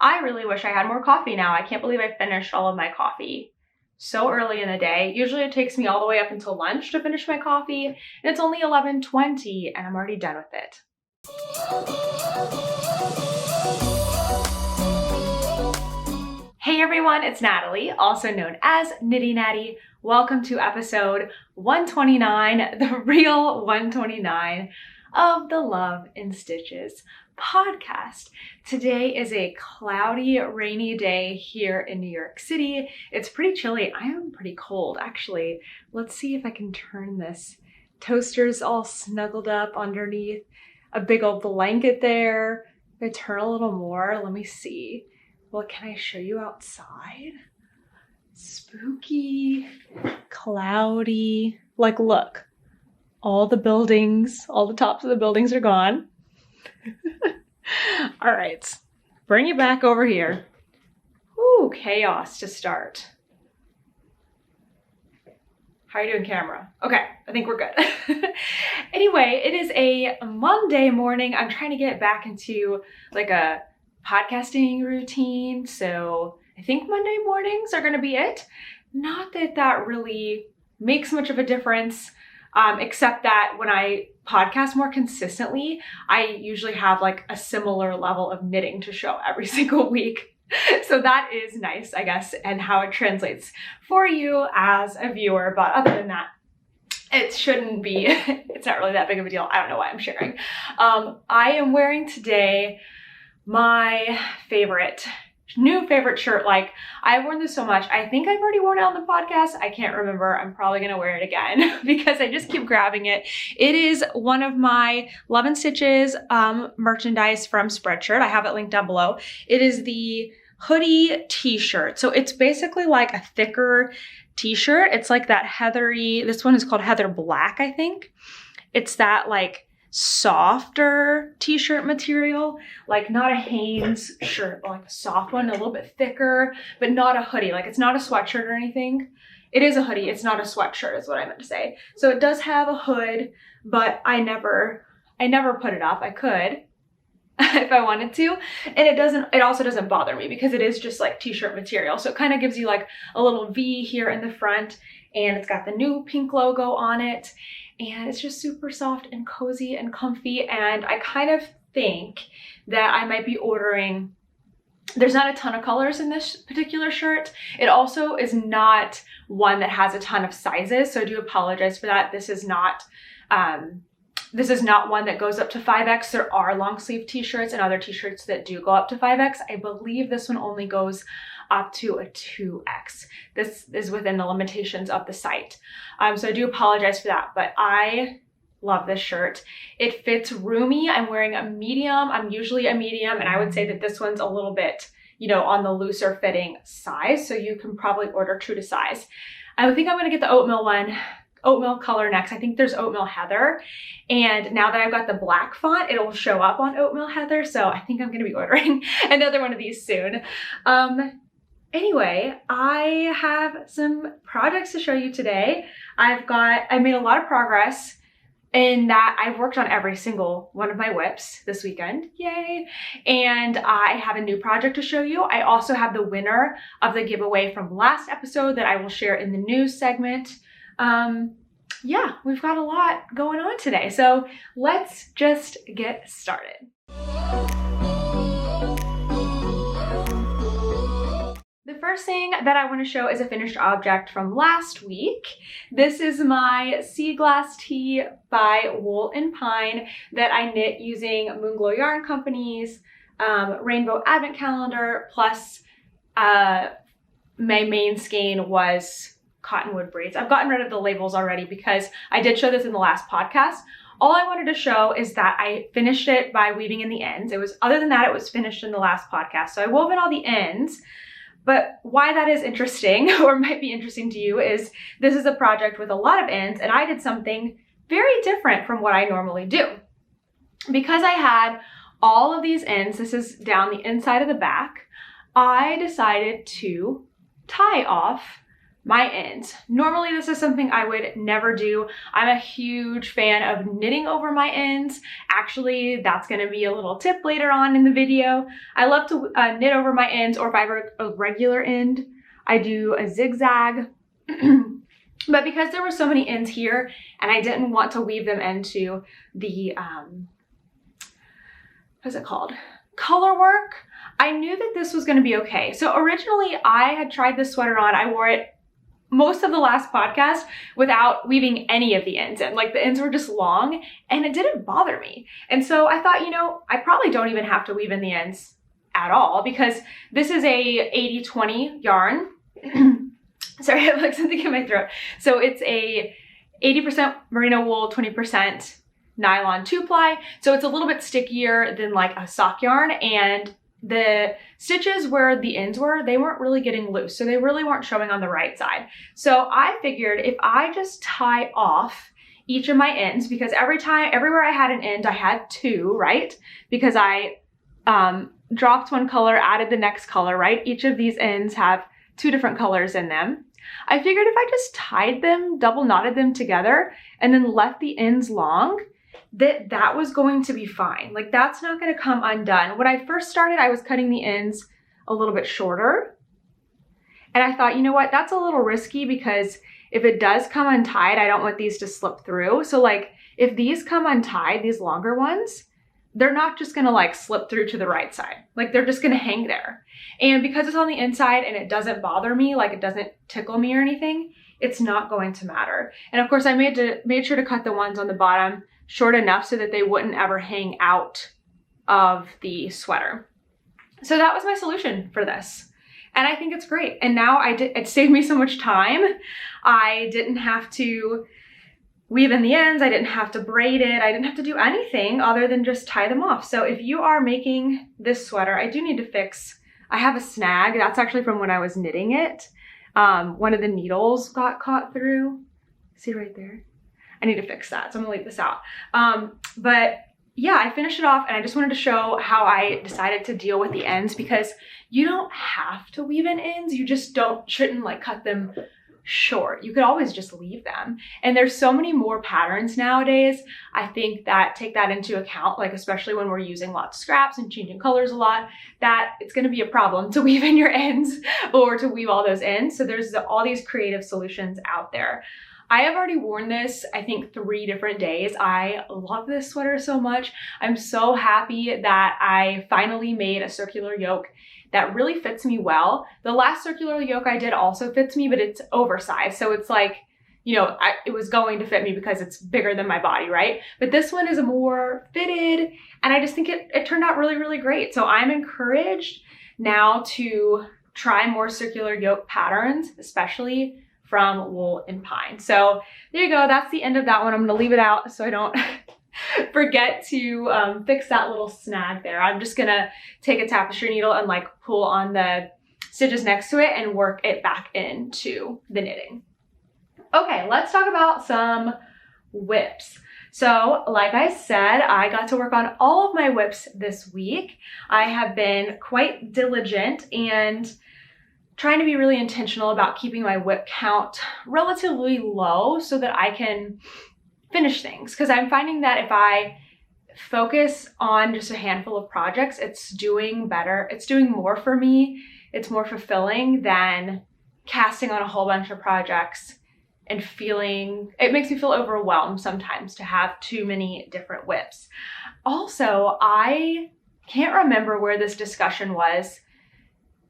I really wish I had more coffee now. I can't believe I finished all of my coffee so early in the day. Usually it takes me all the way up until lunch to finish my coffee, and it's only 11:20 and I'm already done with it. Hey everyone, it's Natalie, also known as Knitty Natty. Welcome to episode 129, the real 129 of the Love in Stitches podcast. Today is a cloudy, rainy day here in New York City. It's pretty chilly. I am pretty cold, actually. Let's see if I can turn this. Toaster's all snuggled up underneath a big old blanket there. If I turn a little more, let me see. What can I show you outside? Spooky, cloudy. Like, look, all the buildings, all the tops of the buildings are gone. All right, bring it back over here. Ooh, chaos to start. How are you doing, camera? Okay, I think we're good. Anyway, it is a Monday morning. I'm trying to get back into like a podcasting routine, so I think Monday mornings are gonna be it. Not that that really makes much of a difference, except that when I podcast more consistently, I usually have like a similar level of knitting to show every single week. So that is nice, I guess, and how it translates for you as a viewer. But other than that, it shouldn't be, it's not really that big of a deal. I don't know why I'm sharing. I am wearing today my new favorite shirt. Like, I've worn this so much. I think I've already worn it on the podcast. I can't remember. I'm probably gonna wear it again because I just keep grabbing it. It is one of my Love and Stitches merchandise from Spreadshirt. I have it linked down below. It is the Hoodie T-Shirt. So it's basically like a thicker T-shirt. It's like that heathery, this one is called Heather Black, I think. It's that like softer t-shirt material, like not a Hanes shirt, but like a soft one, a little bit thicker, but not a hoodie. Like, it's not a sweatshirt or anything. It is a hoodie, it's not a sweatshirt is what I meant to say. So it does have a hood, but I never put it up. I could if I wanted to, and it also doesn't bother me because it is just like t-shirt material. So it kind of gives you like a little V here in the front, and it's got the new pink logo on it. And it's just super soft and cozy and comfy. And I kind of think that I might be ordering, there's not a ton of colors in this particular shirt. It also is not one that has a ton of sizes. So I do apologize for that. This is not one that goes up to 5X. There are long sleeve t-shirts and other t-shirts that do go up to 5X. I believe this one only goes up to a 2X. This is within the limitations of the site. So I do apologize for that, but I love this shirt. It fits roomy. I'm wearing a medium. I'm usually a medium, and I would say that this one's a little bit, on the looser fitting size. So you can probably order true to size. I think I'm gonna get the oatmeal color next. I think there's oatmeal heather, and now that I've got the black font, it'll show up on oatmeal heather. So I think I'm gonna be ordering another one of these soon. Anyway, I have some projects to show you today. I made a lot of progress in that I've worked on every single one of my whips this weekend, yay. And I have a new project to show you. I also have the winner of the giveaway from last episode that I will share in the news segment. Yeah, we've got a lot going on today. So let's just get started. The first thing that I want to show is a finished object from last week. This is my Sea Glass Tee by Wool and Pine that I knit using Moonglow Yarn Company's Rainbow Advent Calendar, plus my main skein was Cottonwood Breeds. I've gotten rid of the labels already because I did show this in the last podcast. All I wanted to show is that I finished it by weaving in the ends. Other than that, it was finished in the last podcast. So I wove in all the ends. But why that is interesting, or might be interesting to you, is this is a project with a lot of ends, and I did something very different from what I normally do. Because I had all of these ends, this is down the inside of the back, I decided to tie off my ends. Normally this is something I would never do. I'm a huge fan of knitting over my ends. Actually, that's gonna be a little tip later on in the video. I love to knit over my ends, or if I have a regular end, I do a zigzag. But because there were so many ends here and I didn't want to weave them into the, what's it called? Color work, I knew that this was gonna be okay. So originally I had tried this sweater on. I wore it most of the last podcast without weaving any of the ends in. Like the ends were just long and it didn't bother me. And so I thought, you know, I probably don't even have to weave in the ends at all because this is a 80-20 yarn. Sorry, I have like something in my throat. So it's a 80% merino wool, 20% nylon 2-ply. So it's a little bit stickier than like a sock yarn, and the stitches where the ends were, they weren't really getting loose. So they really weren't showing on the right side. So I figured if I just tie off each of my ends, because everywhere I had an end, I had two, right? Because I dropped one color, added the next color, right? Each of these ends have two different colors in them. I figured if I just tied them, double knotted them together, and then left the ends long, that was going to be fine. Like that's not going to come undone. When I first started, I was cutting the ends a little bit shorter. And I thought, you know what, that's a little risky because if it does come untied, I don't want these to slip through. So like if these come untied, these longer ones, they're not just gonna like slip through to the right side. Like they're just gonna hang there. And because it's on the inside and it doesn't bother me, like it doesn't tickle me or anything, it's not going to matter. And of course I made sure to cut the ones on the bottom short enough so that they wouldn't ever hang out of the sweater. So that was my solution for this. And I think it's great. And now it saved me so much time. I didn't have to weave in the ends. I didn't have to braid it. I didn't have to do anything other than just tie them off. So if you are making this sweater, I do need to fix, I have a snag. That's actually from when I was knitting it. One of the needles got caught through. See right there? I need to fix that. So I'm gonna leave this out. But yeah, I finished it off and I just wanted to show how I decided to deal with the ends, because you don't have to weave in ends. You just shouldn't like cut them short. You could always just leave them. And there's so many more patterns nowadays, I think, that take that into account, like especially when we're using lots of scraps and changing colors a lot, that it's gonna be a problem to weave in your ends or to weave all those ends. So there's all these creative solutions out there. I have already worn this, I think 3 different days. I love this sweater so much. I'm so happy that I finally made a circular yoke that really fits me well. The last circular yoke I did also fits me, but it's oversized. So it's like, you know, it was going to fit me because it's bigger than my body, right? But this one is more fitted, and I just think it turned out really, really great. So I'm encouraged now to try more circular yoke patterns, especially from wool and pine. So there you go, that's the end of that one. I'm gonna leave it out so I don't forget to fix that little snag there. I'm just gonna take a tapestry needle and like pull on the stitches next to it and work it back into the knitting. Okay, let's talk about some whips. So like I said, I got to work on all of my whips this week. I have been quite diligent and trying to be really intentional about keeping my whip count relatively low so that I can finish things. Because I'm finding that if I focus on just a handful of projects, it's doing better. It's doing more for me. It's more fulfilling than casting on a whole bunch of projects and it makes me feel overwhelmed sometimes to have too many different whips. Also, I can't remember where this discussion was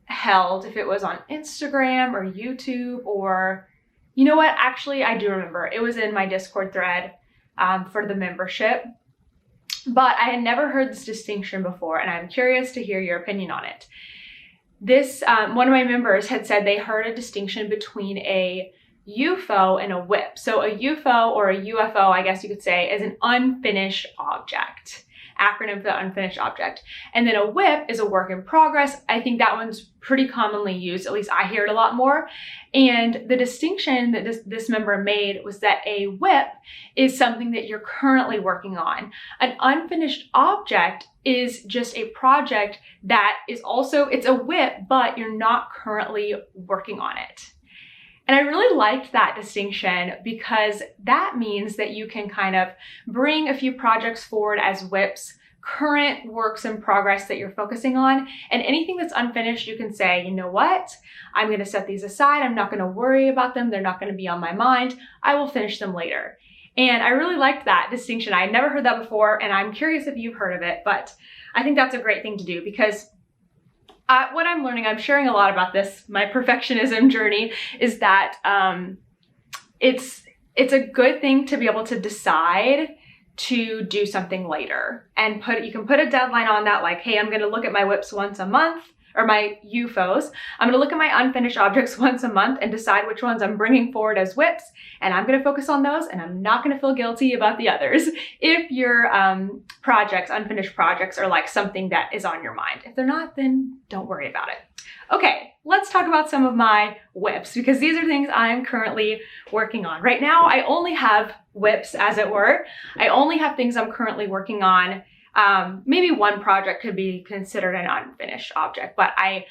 held, if it was on Instagram or YouTube or, you know what, actually I do remember. It was in my Discord thread for the membership, but I had never heard this distinction before, and I'm curious to hear your opinion on it. This, one of my members had said they heard a distinction between a UFO and a whip. So a UFO, or a UFO, I guess you could say, is an unfinished object. Acronym for the unfinished object. And then a whip is a work in progress. I think that one's pretty commonly used, at least I hear it a lot more. And the distinction that this member made was that a whip is something that you're currently working on. An unfinished object is just a project that is also, it's a whip, but you're not currently working on it. And I really liked that distinction because that means that you can kind of bring a few projects forward as WIPs, current works in progress that you're focusing on, and anything that's unfinished, you can say, you know what, I'm going to set these aside. I'm not going to worry about them. They're not going to be on my mind. I will finish them later. And I really liked that distinction. I had never heard that before, and I'm curious if you've heard of it, but I think that's a great thing to do because what I'm learning, I'm sharing a lot about this, my perfectionism journey, is that it's a good thing to be able to decide to do something later and you can put a deadline on that, like, hey, I'm going to look at my WIPs once a month, or my UFOs. I'm going to look at my unfinished objects once a month and decide which ones I'm bringing forward as WIPs, and I'm going to focus on those, and I'm not going to feel guilty about the others if your unfinished projects are like something that is on your mind. If they're not, then don't worry about it. Okay, let's talk about some of my WIPs because these are things I'm currently working on. Right now, I only have WIPs, as it were. I only have things I'm currently working on. Maybe one project could be considered an unfinished object, but I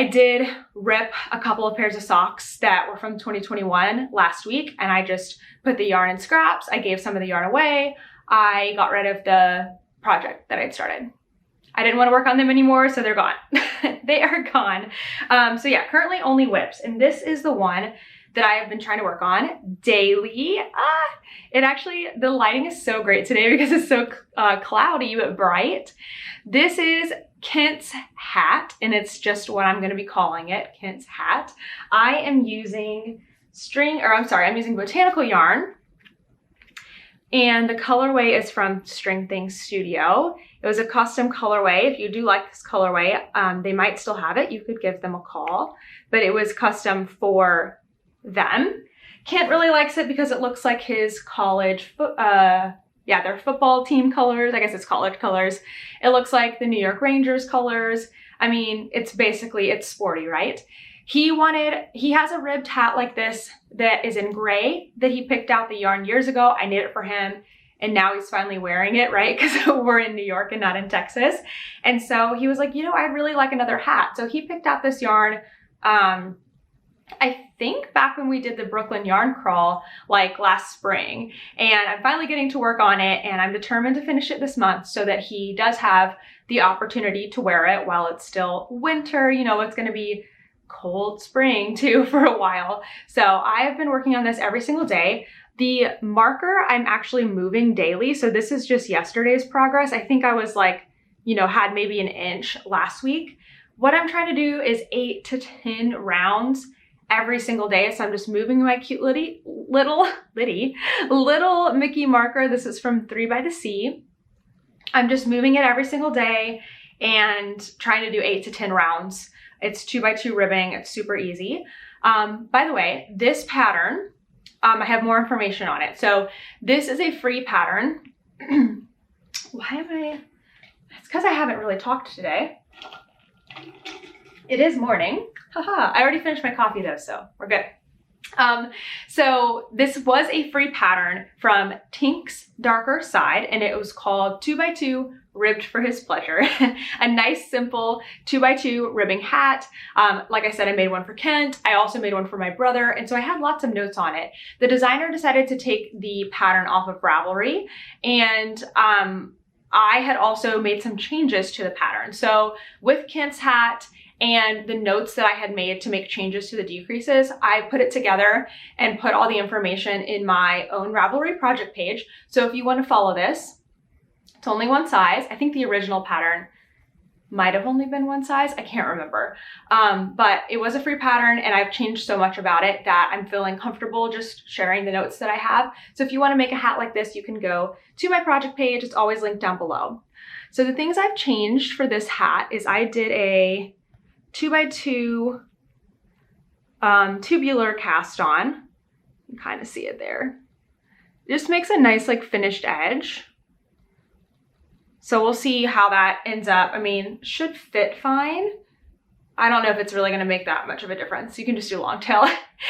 did rip a couple of pairs of socks that were from 2021 last week, and I just put the yarn in scraps. I gave some of the yarn away. I got rid of the project that I'd started. I didn't want to work on them anymore, so they're gone. They are gone. So yeah, currently only WIPs, and this is the one that I have been trying to work on daily. The lighting is so great today because it's so cloudy but bright. This is Kent's hat, and it's just what I'm going to be calling it, Kent's hat. I am using I'm using botanical yarn, and the colorway is from String Things Studio. It was a custom colorway. If you do like this colorway, they might still have it. You could give them a call, but it was custom for them. Kent really likes it because it looks like his college, their football team colors. I guess it's college colors. It looks like the New York Rangers colors. I mean, it's sporty, right? He has a ribbed hat like this that is in gray that he picked out the yarn years ago. I knit it for him, and now he's finally wearing it, right? Because we're in New York and not in Texas. And so he was like, you know, I'd really like another hat. So he picked out this yarn, I think back when we did the Brooklyn yarn crawl, like last spring, and I'm finally getting to work on it, and I'm determined to finish it this month so that he does have the opportunity to wear it while it's still winter. You know, it's going to be cold spring too for a while. So I have been working on this every single day. The marker I'm actually moving daily. So this is just yesterday's progress. I think I was like, you know, had maybe an inch last week. What I'm trying to do is 8 to 10 rounds every single day. So I'm just moving my cute little Mickey marker. This is from 3 by the Sea. I'm just moving it every single day and trying to do 8 to 10 rounds. It's 2x2 ribbing. It's super easy. By the way, this pattern, I have more information on it. So this is a free pattern. It's because I haven't really talked today. It is morning. Haha, I already finished my coffee though, so we're good. So this was a free pattern from Tink's Darker Side, and it was called 2x2 Ribbed for His Pleasure. A nice, simple 2x2 ribbing hat. Like I said, I made one for Kent. I also made one for my brother, and so I had lots of notes on it. The designer decided to take the pattern off of Ravelry, and I had also made some changes to the pattern. So with Kent's hat and the notes that I had made to make changes to the decreases, I put it together and put all the information in my own Ravelry project page. So if you want to follow this, it's only one size. I think the original pattern might have only been one size. I can't remember. But it was a free pattern, and I've changed so much about it that I'm feeling comfortable just sharing the notes that I have. So if you want to make a hat like this, you can go to my project page. It's always linked down below. So the things I've changed for this hat is I did a 2x2 tubular cast on. You can kind of see it there. It just makes a nice like finished edge. So we'll see how that ends up. I mean, should fit fine. I don't know if it's really gonna make that much of a difference. You can just do long tail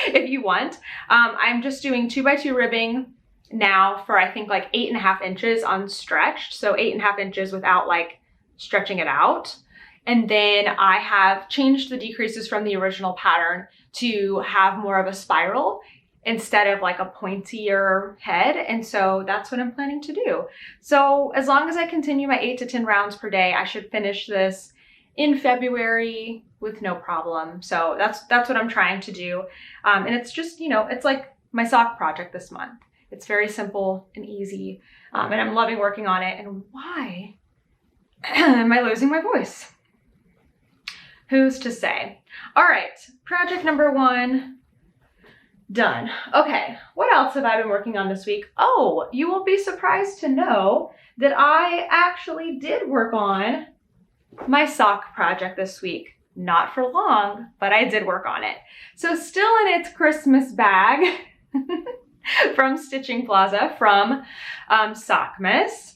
if you want. I'm just doing 2x2 ribbing now for I think like 8.5 inches unstretched. So 8.5 inches without like stretching it out. And then I have changed the decreases from the original pattern to have more of a spiral instead of like a pointier head. And so that's what I'm planning to do. So as long as I continue my 8 to 10 rounds per day, I should finish this in February with no problem. So that's what I'm trying to do. And it's just, you know, it's like my sock project this month. It's very simple and easy. And I'm loving working on it. And why am I losing my voice? Who's to say? All right, project number 1, done. Okay, what else have I been working on this week? Oh, you will be surprised to know that I actually did work on my sock project this week. Not for long, but I did work on it. So still in its Christmas bag from Stitching Plaza from Sockmas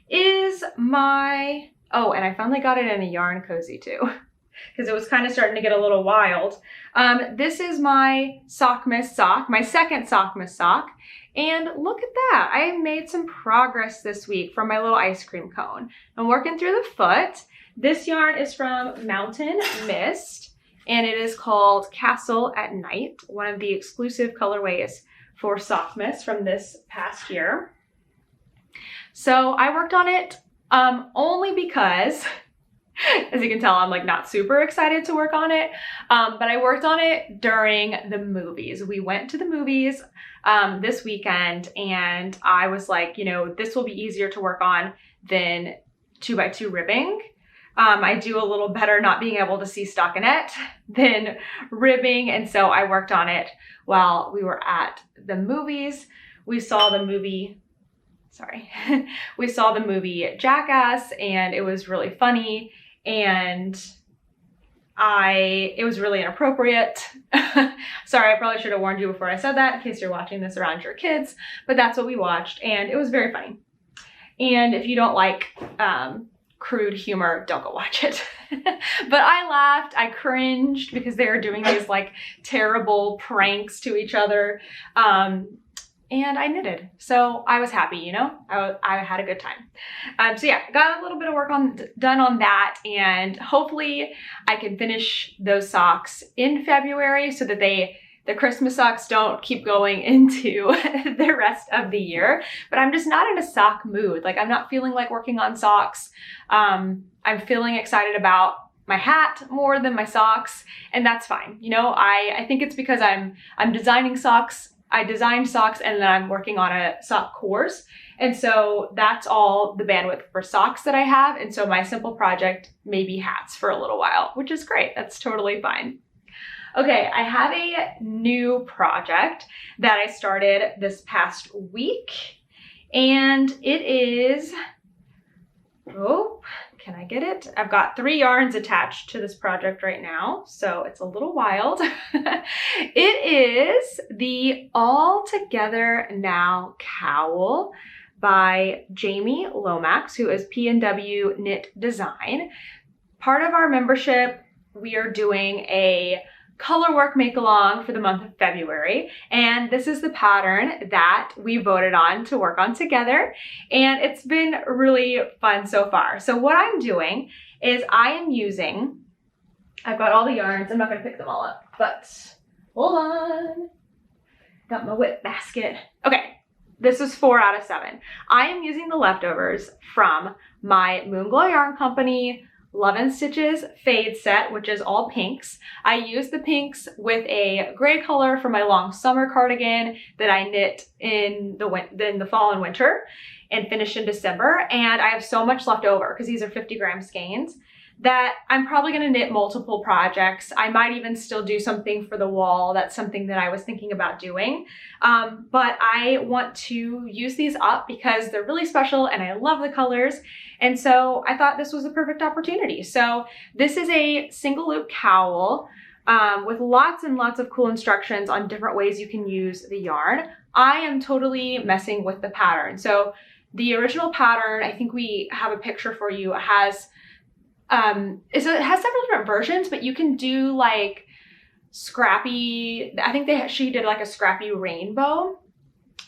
is my, oh, and I finally got it in a yarn cozy too, because it was kind of starting to get a little wild. This is my Sockmas sock, my second Sockmas sock. And look at that, I made some progress this week from my little ice cream cone. I'm working through the foot. This yarn is from Mountain Mist, and it is called Castle at Night, one of the exclusive colorways for Sockmas from this past year. So I worked on it only because, as you can tell, I'm like not super excited to work on it, but I worked on it during the movies. We went to the movies this weekend, and I was like, you know, this will be easier to work on than 2x2 ribbing. I do a little better not being able to see stockinette than ribbing, and so I worked on it while we were at the movies. We saw the movie, we saw the movie Jackass, and it was really funny, and it was really inappropriate. Sorry, I probably should have warned you before I said that in case you're watching this around your kids, but that's what we watched, and it was very funny. And if you don't like crude humor, don't go watch it. But I laughed, I cringed because they were doing these like terrible pranks to each other. And I knitted. So I was happy, you know, I had a good time. So yeah, got a little bit of work done on that, and hopefully I can finish those socks in February so that the Christmas socks don't keep going into the rest of the year. But I'm just not in a sock mood. Like, I'm not feeling like working on socks. I'm feeling excited about my hat more than my socks, and that's fine. You know, I think it's because I'm designing socks. I designed socks, and then I'm working on a sock course. And so that's all the bandwidth for socks that I have. And so my simple project may be hats for a little while, which is great. That's totally fine. Okay, I have a new project that I started this past week, and it is, oh, can I get it? I've got 3 yarns attached to this project right now, so it's a little wild. It is the Together Now Cowl by Jamie Lomax, who is P&W Knit Design. Part of our membership, we are doing a color work make along for the month of February, and this is the pattern that we voted on to work on together, and it's been really fun so far. So what I'm doing is I've got all the yarns. I'm not going to pick them all up, but hold on, got my whip basket. Okay, this is 4 out of 7. I am using the leftovers from my Moonglow Yarn Company Love and Stitches fade set, which is all pinks. I used the pinks with a gray color for my long summer cardigan that I knit in the fall and winter and finished in December. And I have so much left over because these are 50-gram skeins that I'm probably going to knit multiple projects. I might even still do something for the wall. That's something that I was thinking about doing. But I want to use these up because they're really special and I love the colors. And so I thought this was a perfect opportunity. So this is a single loop cowl with lots and lots of cool instructions on different ways you can use the yarn. I am totally messing with the pattern. So the original pattern, I think we have a picture for you, it has several different versions, but you can do like scrappy, I think she did like a scrappy rainbow.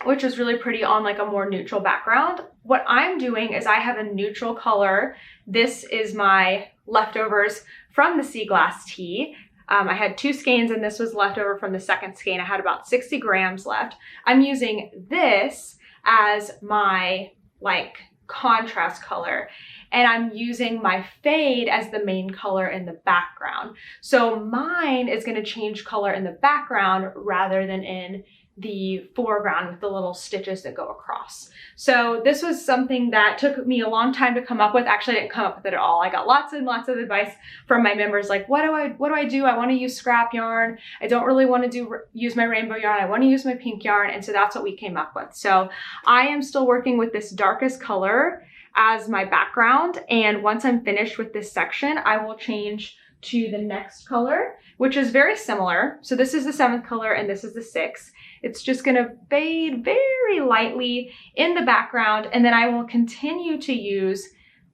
which is really pretty on like a more neutral background. What I'm doing is I have a neutral color. This is my leftovers from the sea glass tee. I had 2 skeins and this was leftover from the second skein. I had about 60 grams left. I'm using this as my like contrast color, and I'm using my fade as the main color in the background. So mine is going to change color in the background rather than in the foreground with the little stitches that go across. So this was something that took me a long time to come up with. Actually, I didn't come up with it at all. I got lots and lots of advice from my members, like, what do I do? I want to use scrap yarn. I don't really want to use my rainbow yarn. I want to use my pink yarn. And so that's what we came up with. So I am still working with this darkest color as my background. And once I'm finished with this section, I will change to the next color, which is very similar. So this is the 7th color and this is the 6th. It's just gonna fade very lightly in the background, and then I will continue to use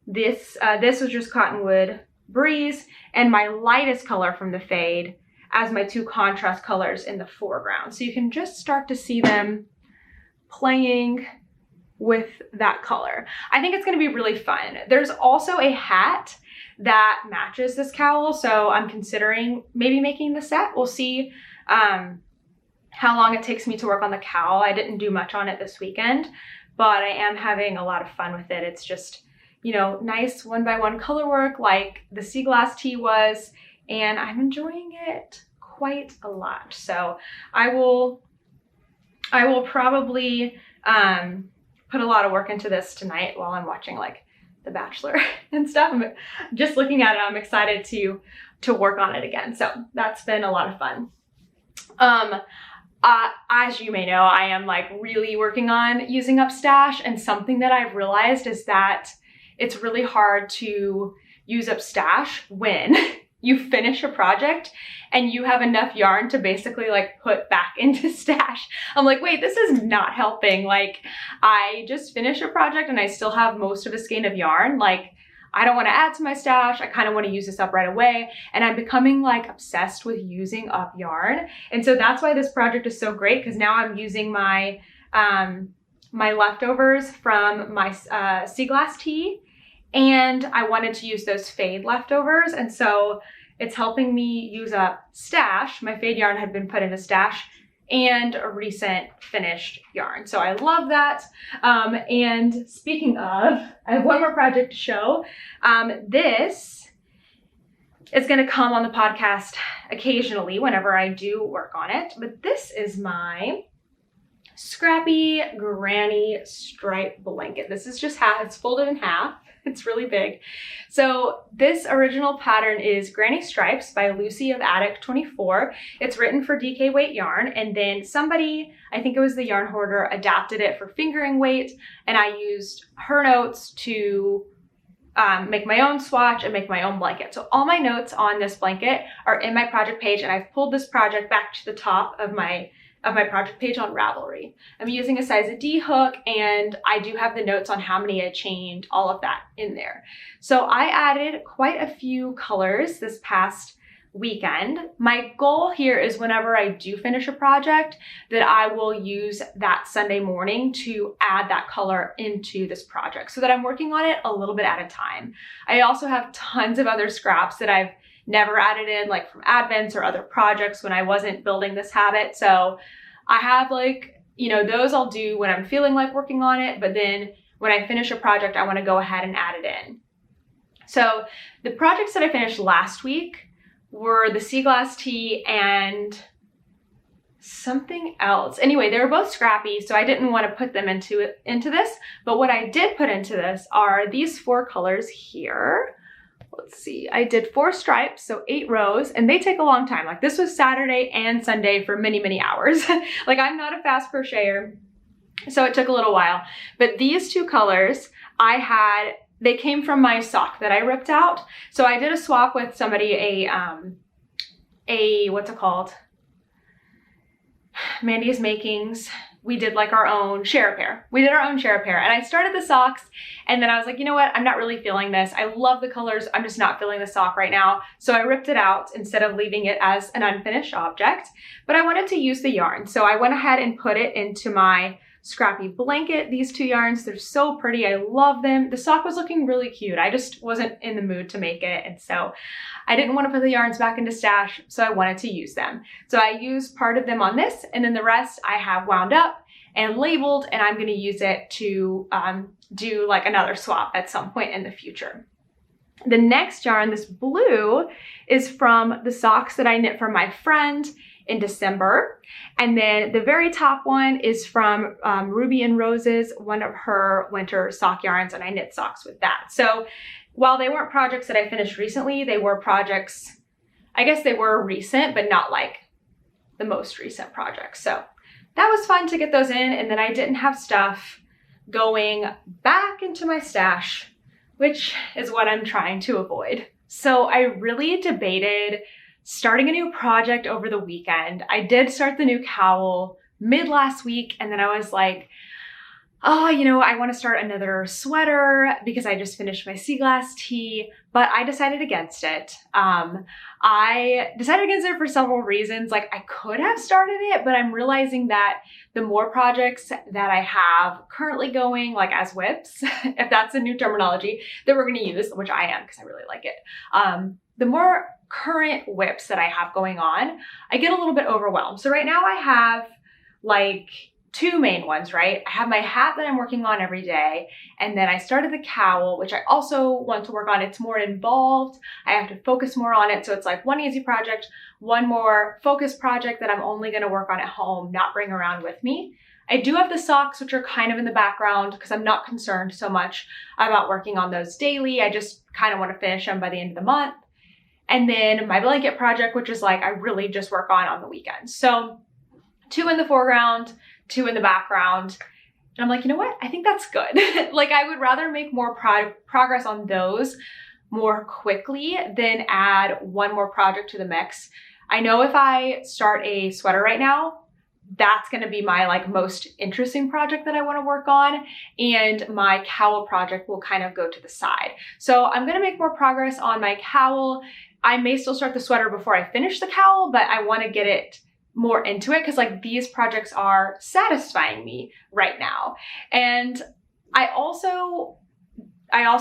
this, this was just Cottonwood Breeze, and my lightest color from the fade as my 2 contrast colors in the foreground. So you can just start to see them playing with that color. I think it's gonna be really fun. There's also a hat that matches this cowl, so I'm considering maybe making the set. We'll see how long it takes me to work on the cowl. I didn't do much on it this weekend, but I am having a lot of fun with it. It's just, you know, nice 1x1 color work like the sea glass tee was, and I'm enjoying it quite a lot. So I will probably put a lot of work into this tonight while I'm watching like The Bachelor and stuff. I'm just looking at it, I'm excited to work on it again. So that's been a lot of fun. As you may know, I am like really working on using up stash, and something that I've realized is that it's really hard to use up stash when you finish a project and you have enough yarn to basically like put back into stash. I'm like, wait, this is not helping. Like, I just finished a project and I still have most of a skein of yarn. Like, I don't want to add to my stash. I kind of want to use this up right away. And I'm becoming like obsessed with using up yarn. And so that's why this project is so great, because now I'm using my, my leftovers from my sea glass tee, and I wanted to use those fade leftovers. And so it's helping me use up stash. My fade yarn had been put into stash and a recent finished yarn. So I love that. And speaking of, I have one more project to show. This is going to come on the podcast occasionally whenever I do work on it. But this is my scrappy granny stripe blanket. This is just half, it's folded in half. It's really big. So this original pattern is Granny Stripes by Lucy of Attic 24. It's written for DK weight yarn, and then somebody, I think it was the yarn hoarder, adapted it for fingering weight, and I used her notes to make my own swatch and make my own blanket. So all my notes on this blanket are in my project page, and I've pulled this project back to the top of my project page on Ravelry. I'm using a size D hook, and I do have the notes on how many I chained, all of that in there. So I added quite a few colors this past weekend. My goal here is whenever I do finish a project that I will use that Sunday morning to add that color into this project so that I'm working on it a little bit at a time. I also have tons of other scraps that I've never added in, like from Advents or other projects when I wasn't building this habit. So I have like, you know, those I'll do when I'm feeling like working on it, but then when I finish a project, I want to go ahead and add it in. So the projects that I finished last week were the sea glass tee and something else. Anyway, they were both scrappy, so I didn't want to put them into this, but what I did put into this are these 4 colors here. Let's see, I did 4 stripes, so 8 rows, and they take a long time. Like, this was Saturday and Sunday for many, many hours. Like, I'm not a fast crocheter, so it took a little while. But these 2 colors, they came from my sock that I ripped out. So I did a swap with somebody, what's it called? Mandy's Makings. We did like our own share a pair. We did our own share a pair, and I started the socks, and then I was like, you know what? I'm not really feeling this. I love the colors. I'm just not feeling the sock right now. So I ripped it out instead of leaving it as an unfinished object, but I wanted to use the yarn. So I went ahead and put it into my Scrappy Blanket, these two yarns. They're so pretty. I love them. The sock was looking really cute. I just wasn't in the mood to make it. And so I didn't want to put the yarns back into stash, so I wanted to use them. So I used part of them on this, and then the rest I have wound up and labeled, and I'm going to use it to do like another swap at some point in the future. The next yarn, this blue, is from the socks that I knit for my friend in December. And then the very top one is from Ruby and Roses, one of her winter sock yarns, and I knit socks with that. So while they weren't projects that I finished recently, they were projects, I guess they were recent, but not like the most recent projects. So that was fun to get those in, and then I didn't have stuff going back into my stash, which is what I'm trying to avoid. So I really debated starting a new project over the weekend. I did start the new cowl mid last week, and then I was like, oh, you know, I want to start another sweater because I just finished my sea glass tee, but I decided against it. I decided against it for several reasons. Like, I could have started it, but I'm realizing that the more projects that I have currently going, like as whips, if that's a new terminology that we're going to use, which I am because I really like it, the more current whips that I have going on, I get a little bit overwhelmed. So right now I have like two main ones, right? I have my hat that I'm working on every day, and then I started the cowl, which I also want to work on. It's more involved. I have to focus more on it. So it's like one easy project, one more focused project that I'm only going to work on at home, not bring around with me. I do have the socks, which are kind of in the background because I'm not concerned so much about working on those daily. I just kind of want to finish them by the end of the month. And then my blanket project, which is like I really just work on the weekends. So two in the foreground, two in the background. And I'm like, you know what? I think that's good. Like, I would rather make more progress on those more quickly than add one more project to the mix. I know if I start a sweater right now, that's going to be my like most interesting project that I want to work on, and my cowl project will kind of go to the side. So I'm going to make more progress on my cowl. I may still start the sweater before I finish the cowl, but I want to get it more into it because like these projects are satisfying me right now. And I also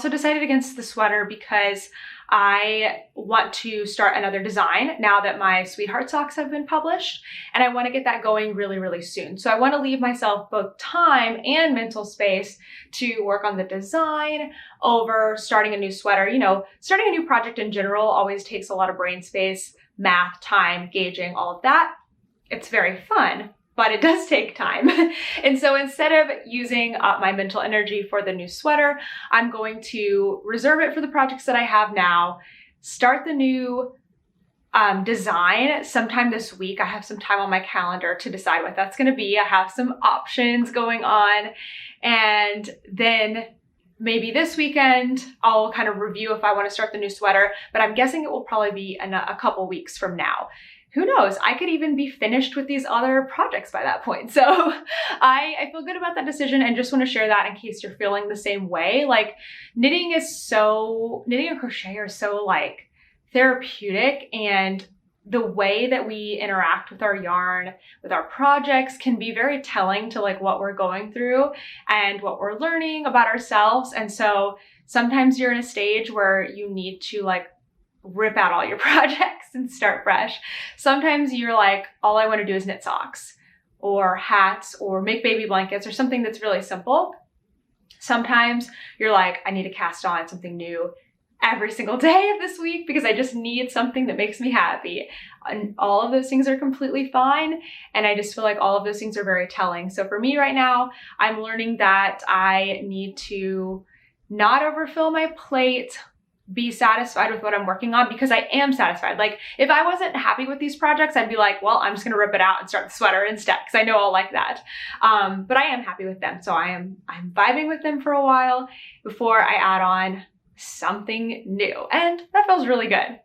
decided against the sweater because I want to start another design now that my Sweetheart socks have been published, and I want to get that going really, really soon. So I want to leave myself both time and mental space to work on the design over starting a new sweater. You know, starting a new project in general always takes a lot of brain space, math, time, gauging, all of that. It's very fun, but it does take time. And so instead of using up my mental energy for the new sweater, I'm going to reserve it for the projects that I have now, start the new design sometime this week. I have some time on my calendar to decide what that's going to be. I have some options going on, and then maybe this weekend I'll kind of review if I want to start the new sweater, but I'm guessing it will probably be a couple weeks from now. Who knows? I could even be finished with these other projects by that point. So I feel good about that decision, and just want to share that in case you're feeling the same way. Like, knitting and crochet are so like therapeutic, and the way that we interact with our yarn, with our projects, can be very telling to like what we're going through and what we're learning about ourselves. And so sometimes you're in a stage where you need to like rip out all your projects and start fresh. Sometimes you're like, all I want to do is knit socks or hats or make baby blankets or something that's really simple. Sometimes you're like, I need to cast on something new every single day of this week because I just need something that makes me happy. And all of those things are completely fine. And I just feel like all of those things are very telling. So for me right now, I'm learning that I need to not overfill my plate, be satisfied with what I'm working on, because I am satisfied. Like, if I wasn't happy with these projects, I'd be like, well, I'm just gonna rip it out and start the sweater instead, because I know I'll like that. But I am happy with them. So I'm vibing with them for a while before I add on something new. And that feels really good.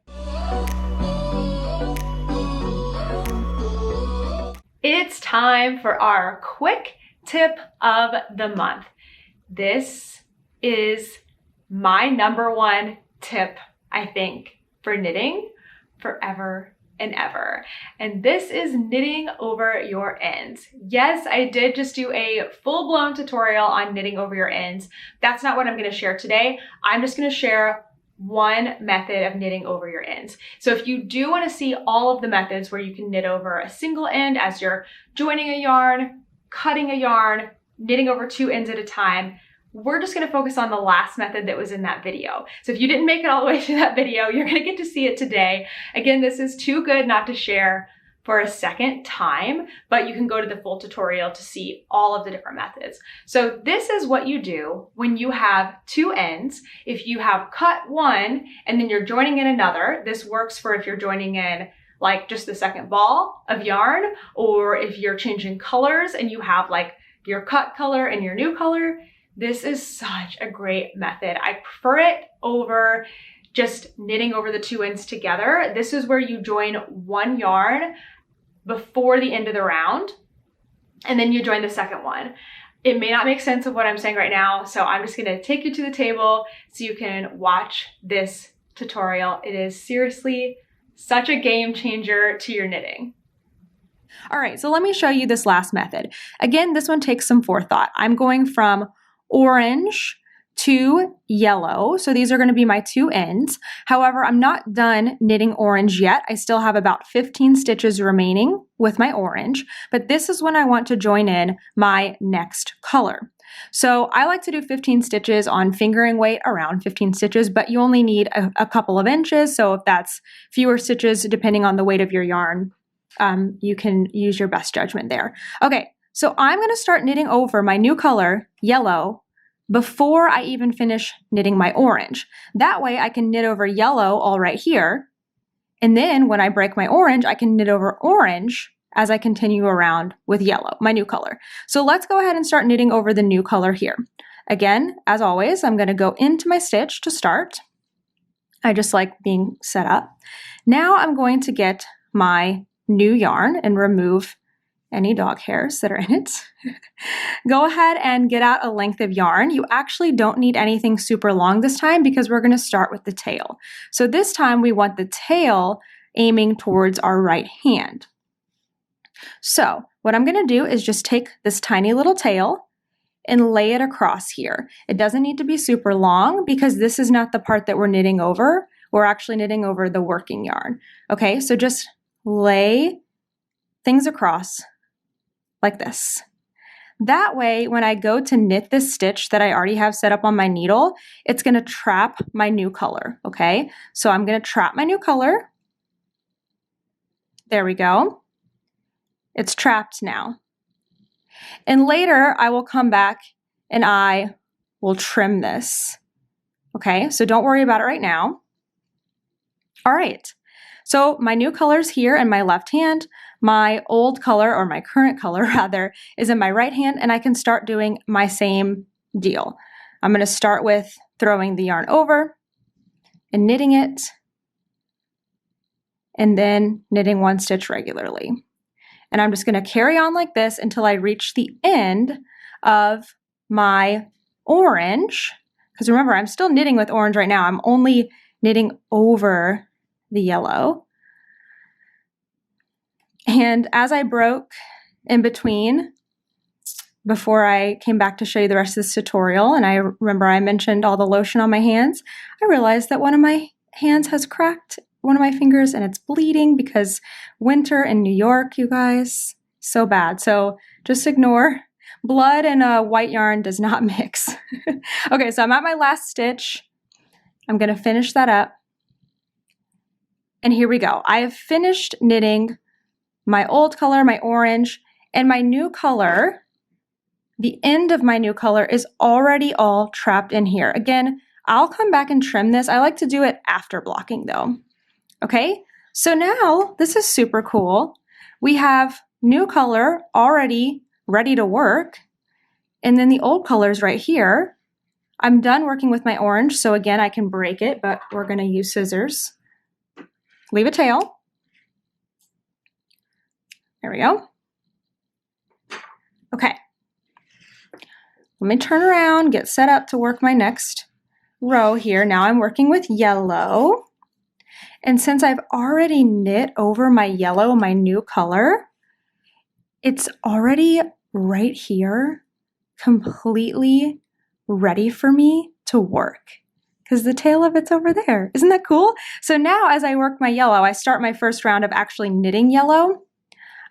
It's time for our quick tip of the month. This is my number one tip, I think, for knitting forever and ever. And this is knitting over your ends. Yes, I did just do a full-blown tutorial on knitting over your ends. That's not what I'm going to share today. I'm just going to share one method of knitting over your ends. So if you do want to see all of the methods where you can knit over a single end as you're joining a yarn, cutting a yarn, knitting over 2 ends at a time, we're just going to focus on the last method that was in that video. So if you didn't make it all the way through that video, you're going to get to see it today. Again, this is too good not to share for a second time, but you can go to the full tutorial to see all of the different methods. So this is what you do when you have 2 ends. If you have cut one and then you're joining in another, this works for if you're joining in like just the second ball of yarn, or if you're changing colors and you have like your cut color and your new color. This is such a great method. I prefer it over just knitting over the 2 ends together. This is where you join one yarn before the end of the round, and then you join the second one. It may not make sense of what I'm saying right now, so I'm just gonna take you to the table so you can watch this tutorial. It is seriously such a game changer to your knitting. All right, so let me show you this last method. Again, this one takes some forethought. I'm going from orange to yellow. So these are going to be my 2 ends. However, I'm not done knitting orange yet. I still have about 15 stitches remaining with my orange, but this is when I want to join in my next color. So I like to do 15 stitches on fingering weight, around 15 stitches, but you only need a couple of inches. So if that's fewer stitches, depending on the weight of your yarn, you can use your best judgment there. Okay. So I'm going to start knitting over my new color, yellow, before I even finish knitting my orange. That way I can knit over yellow all right here. And then when I break my orange, I can knit over orange as I continue around with yellow, my new color. So let's go ahead and start knitting over the new color here. Again, as always, I'm going to go into my stitch to start. I just like being set up. Now I'm going to get my new yarn and remove any dog hairs that are in it. Go ahead and get out a length of yarn. You actually don't need anything super long this time because we're going to start with the tail. So this time we want the tail aiming towards our right hand. So what I'm going to do is just take this tiny little tail and lay it across here. It doesn't need to be super long because this is not the part that we're knitting over. We're actually knitting over the working yarn. Okay, so just lay things across like this. That way, when I go to knit this stitch that I already have set up on my needle, it's going to trap my new color, okay? So I'm going to trap my new color. There we go. It's trapped now. And later, I will come back and I will trim this, okay? So don't worry about it right now. All right. So my new color is here in my left hand. My old color, or my current color rather, is in my right hand, and I can start doing my same deal. I'm going to start with throwing the yarn over and knitting it, and then knitting 1 stitch regularly. And I'm just going to carry on like this until I reach the end of my orange, because remember, I'm still knitting with orange right now. I'm only knitting over the yellow. And as I broke in between, before I came back to show you the rest of this tutorial, and I remember I mentioned all the lotion on my hands, I realized that one of my hands has cracked, one of my fingers, and it's bleeding because winter in New York, you guys, so bad. So just ignore. Blood and white yarn does not mix. Okay, so I'm at my last stitch. I'm going to finish that up. And here we go. I have finished knitting my old color, my orange, and my new color. The end of my new color is already all trapped in here. Again, I'll come back and trim this. I like to do it after blocking though. Okay, so now this is super cool. We have new color already ready to work. And then the old colors right here. I'm done working with my orange. So again, I can break it, but we're going to use scissors. Leave a tail. There we go. Okay. Let me turn around, get set up to work my next row here. Now I'm working with yellow. And since I've already knit over my yellow, my new color, it's already right here, completely ready for me to work because the tail of it's over there. Isn't that cool? So now as I work my yellow, I start my first round of actually knitting yellow.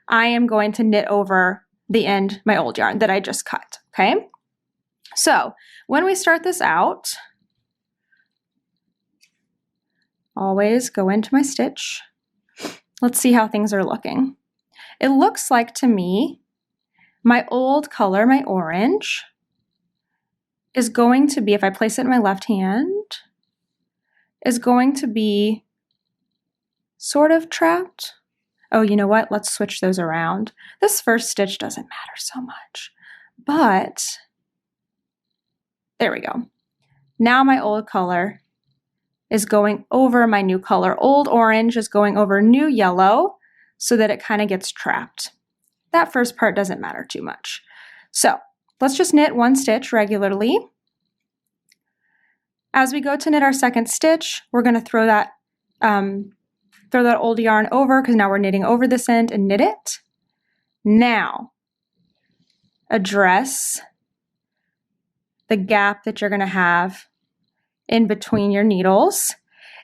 I am going to knit over the end, my old yarn that I just cut, okay? So when we start this out, always go into my stitch. Let's see how things are looking. It looks like to me, my old color, my orange, is going to be, if I place it in my left hand, is going to be sort of trapped. Oh, you know what? Let's switch those around. This first stitch doesn't matter so much, but there we go. Now my old color is going over my new color. Old orange is going over new yellow so that it kind of gets trapped. That first part doesn't matter too much. So let's just knit one stitch regularly. As we go to knit our second stitch, we're going to throw that old yarn over because now we're knitting over this end and knit it. Now, address the gap that you're going to have in between your needles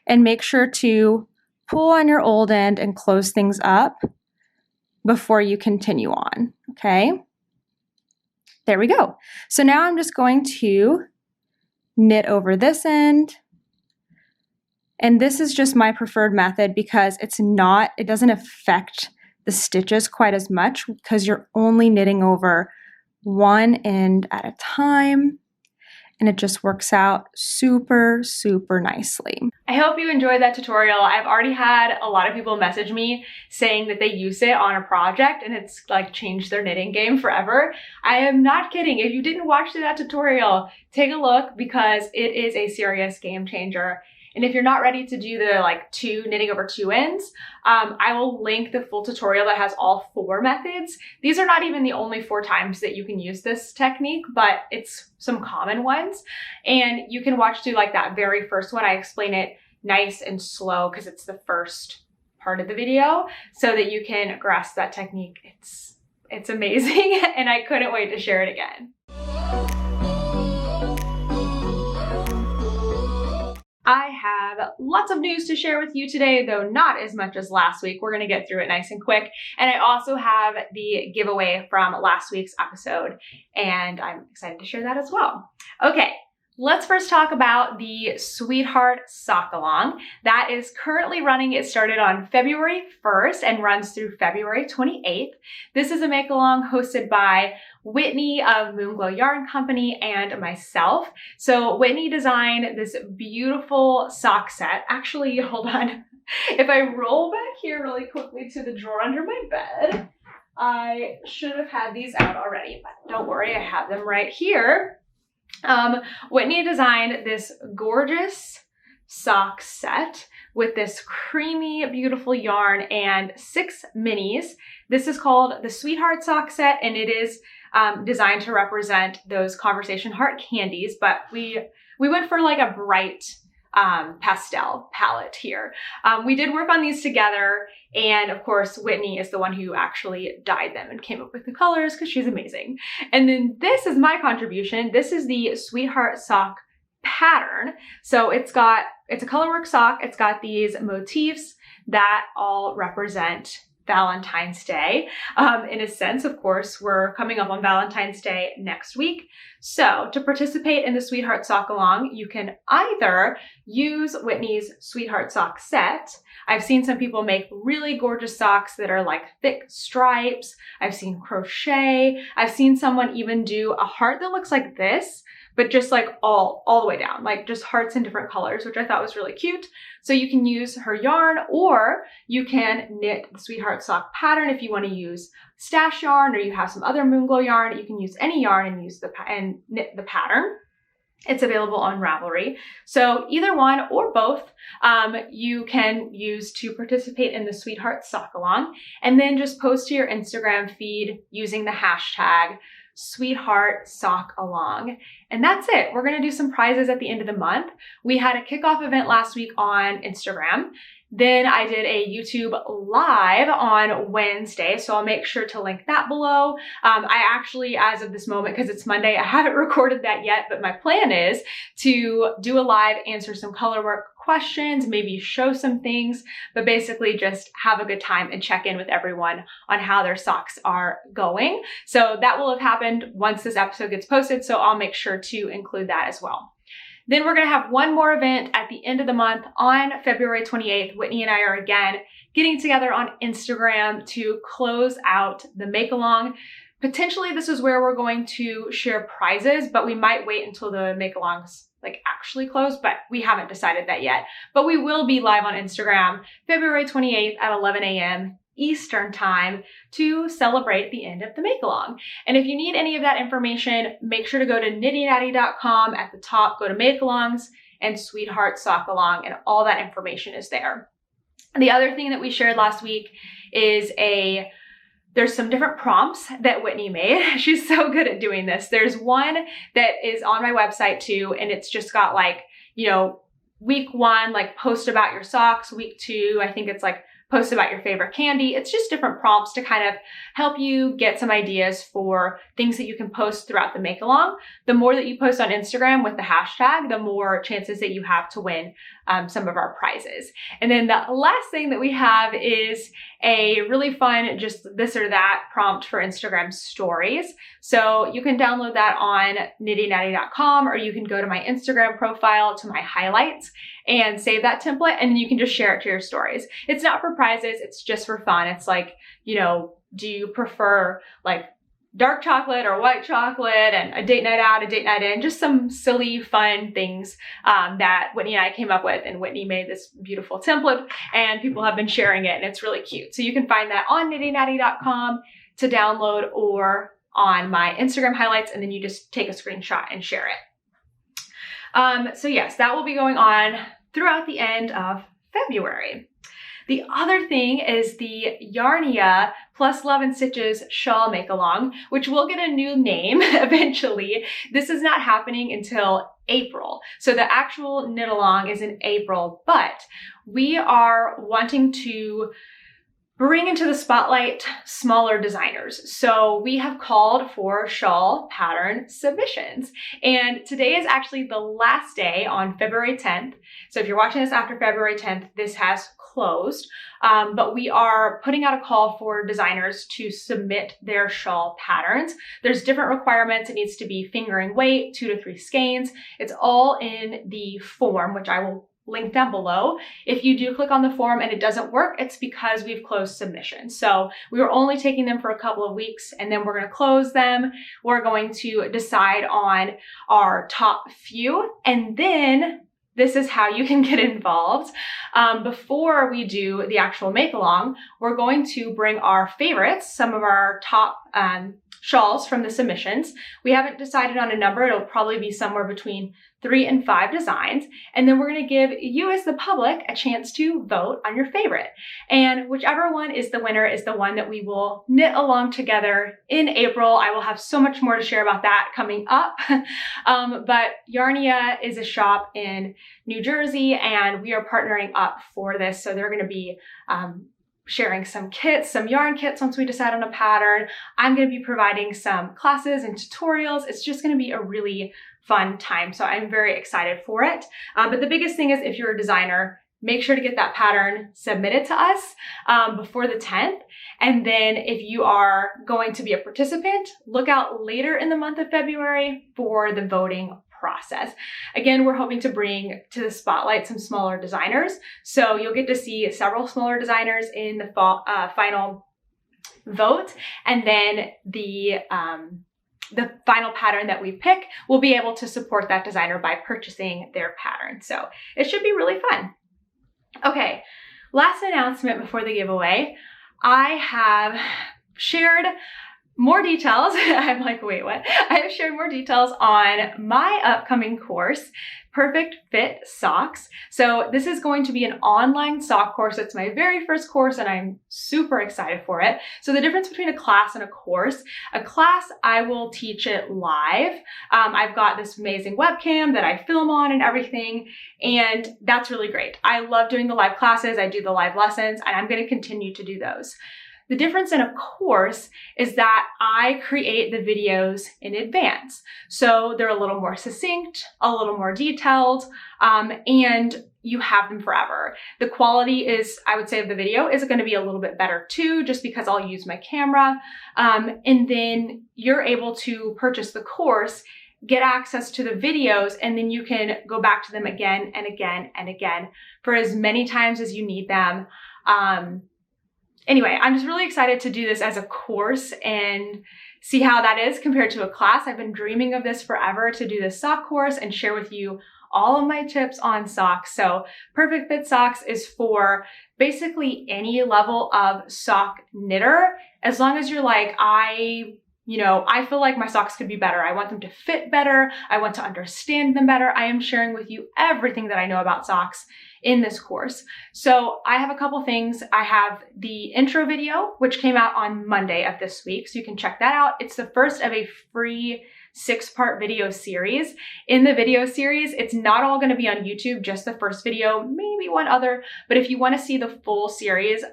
and make sure to pull on your old end and close things up before you continue on, okay? There we go. So now I'm just going to knit over this end. And this is just my preferred method because it doesn't affect the stitches quite as much because you're only knitting over one end at a time. And it just works out super, super nicely. I hope you enjoyed that tutorial. I've already had a lot of people message me saying that they use it on a project and it's like changed their knitting game forever. I am not kidding. If you didn't watch that tutorial, take a look because it is a serious game changer. And if you're not ready to do the knitting over two ends, I will link the full tutorial that has all 4 methods. These are not even the only 4 times that you can use this technique, but it's some common ones. And you can watch through that very first one. I explain it nice and slow because it's the first part of the video so that you can grasp that technique. It's amazing and I couldn't wait to share it again. I have lots of news to share with you today, though not as much as last week. We're going to get through it nice and quick. And I also have the giveaway from last week's episode, and I'm excited to share that as well. Okay, let's first talk about the Sweetheart Sock Along. That is currently running. It started on February 1st and runs through February 28th. This is a make-along hosted by Whitney of Moonglow Yarn Company and myself. So Whitney designed this beautiful sock set. Actually, hold on. If I roll back here really quickly to the drawer under my bed, I should have had these out already, but don't worry, I have them right here. Whitney designed this gorgeous sock set with this creamy, beautiful yarn and 6 minis. This is called the Sweetheart Sock Set, and it is designed to represent those Conversation Heart candies, but we went for a bright pastel palette here. We did work on these together, and of course Whitney is the one who actually dyed them and came up with the colors because she's amazing. And then this is my contribution. This is the Sweetheart Sock pattern. So it's a colorwork sock. It's got these motifs that all represent Valentine's Day. In a sense, of course, we're coming up on Valentine's Day next week. So to participate in the Sweetheart Sock Along, you can either use Whitney's Sweetheart Sock Set. I've seen some people make really gorgeous socks that are thick stripes. I've seen crochet. I've seen someone even do a heart that looks like this, but just all the way down, just hearts in different colors, which I thought was really cute. So you can use her yarn, or you can knit the Sweetheart Sock pattern if you want to use stash yarn, or you have some other Moonglow yarn. You can use any yarn and knit the pattern. It's available on Ravelry. So either one or both you can use to participate in the Sweetheart Sock Along, and then just post to your Instagram feed using the hashtag Sweetheart Sock Along. And that's it. We're going to do some prizes at the end of the month. We had a kickoff event last week on Instagram. Then I did a YouTube live on Wednesday, so I'll make sure to link that below. I actually, as of this moment, because it's Monday, I haven't recorded that yet, but my plan is to do a live, answer some color work questions, maybe show some things, but basically just have a good time and check in with everyone on how their socks are going. So that will have happened once this episode gets posted, so I'll make sure to include that as well. Then we're going to have one more event at the end of the month on February 28th. Whitney and I are again getting together on Instagram to close out the make-along. Potentially this is where we're going to share prizes, but we might wait until the make-alongs actually close, but we haven't decided that yet. But we will be live on Instagram February 28th at 11 a.m. Eastern time to celebrate the end of the make-along. And if you need any of that information, make sure to go to knittynatty.com. At the top, go to make-alongs and Sweetheart Sock Along, and all that information is there. And the other thing that we shared last week is there's some different prompts that Whitney made. She's so good at doing this. There's one that is on my website too, and it's just got week 1, post about your socks. Week 2, I think it's post about your favorite candy. It's just different prompts to kind of help you get some ideas for things that you can post throughout the make-along. The more that you post on Instagram with the hashtag, the more chances that you have to win some of our prizes. And then the last thing that we have is a really fun just this or that prompt for Instagram stories. So you can download that on knittynatty.com, or you can go to my Instagram profile to my highlights and save that template, and you can just share it to your stories. It's not for prizes, it's just for fun. It's do you prefer dark chocolate or white chocolate, and a date night out, a date night in, just some silly, fun things that Whitney and I came up with. And Whitney made this beautiful template, and people have been sharing it, and it's really cute. So you can find that on knittynatty.com to download, or on my Instagram highlights, and then you just take a screenshot and share it. So yes, that will be going on throughout the end of February. The other thing is the Yarnia Plus Love and Stitches shawl make-along, which will get a new name eventually. This is not happening until April. So the actual knit-along is in April, but we are wanting to bring into the spotlight smaller designers. So we have called for shawl pattern submissions. And today is actually the last day on February 10th. So if you're watching this after February 10th, this has closed. But we are putting out a call for designers to submit their shawl patterns. There's different requirements. It needs to be fingering weight, 2 to 3 skeins. It's all in the form, which I will link down below. If you do click on the form and it doesn't work, it's because we've closed submissions. So we were only taking them for a couple of weeks, and then we're going to close them. We're going to decide on our top few, and then this is how you can get involved. Before we do the actual make-along, we're going to bring our favorites, some of our top shawls from the submissions. We haven't decided on a number. It'll probably be somewhere between 3 and 5 designs. And then we're going to give you as the public a chance to vote on your favorite. And whichever one is the winner is the one that we will knit along together in April. I will have so much more to share about that coming up. But Yarnia is a shop in New Jersey, and we are partnering up for this. So they're going to be sharing some kits, some yarn kits once we decide on a pattern. I'm going to be providing some classes and tutorials. It's just going to be a really fun time. So I'm very excited for it. But the biggest thing is, if you're a designer, make sure to get that pattern submitted to us before the 10th. And then if you are going to be a participant, look out later in the month of February for the voting process. Again, we're hoping to bring to the spotlight some smaller designers. So you'll get to see several smaller designers in the final vote. And then the final pattern that we pick will be able to support that designer by purchasing their pattern. So it should be really fun. Okay, last announcement before the giveaway. I have shared more details. I'm like, wait, what? I have shared more details on my upcoming course, Perfect Fit Socks. So this is going to be an online sock course. It's my very first course and I'm super excited for it. So the difference between a class and a class, I will teach it live. I've got this amazing webcam that I film on and everything, and that's really great. I love doing the live classes. I do the live lessons, and I'm going to continue to do those. The difference in a course is that I create the videos in advance. So they're a little more succinct, a little more detailed, and you have them forever. The quality is, I would say, of the video is going to be a little bit better too, just because I'll use my camera. And then you're able to purchase the course, get access to the videos, and then you can go back to them again and again and again for as many times as you need them. Anyway, I'm just really excited to do this as a course and see how that is compared to a class. I've been dreaming of this forever, to do this sock course and share with you all of my tips on socks. So Perfect Fit Socks is for basically any level of sock knitter, as long as you're like, I feel like my socks could be better. I want them to fit better. I want to understand them better. I am sharing with you everything that I know about socks in this course. So I have a couple things. I have the intro video, which came out on Monday of this week, so you can check that out. It's the first of a free 6-part video series. In the video series, it's not all going to be on YouTube, just the first video, maybe one other. But if you want to see the full series,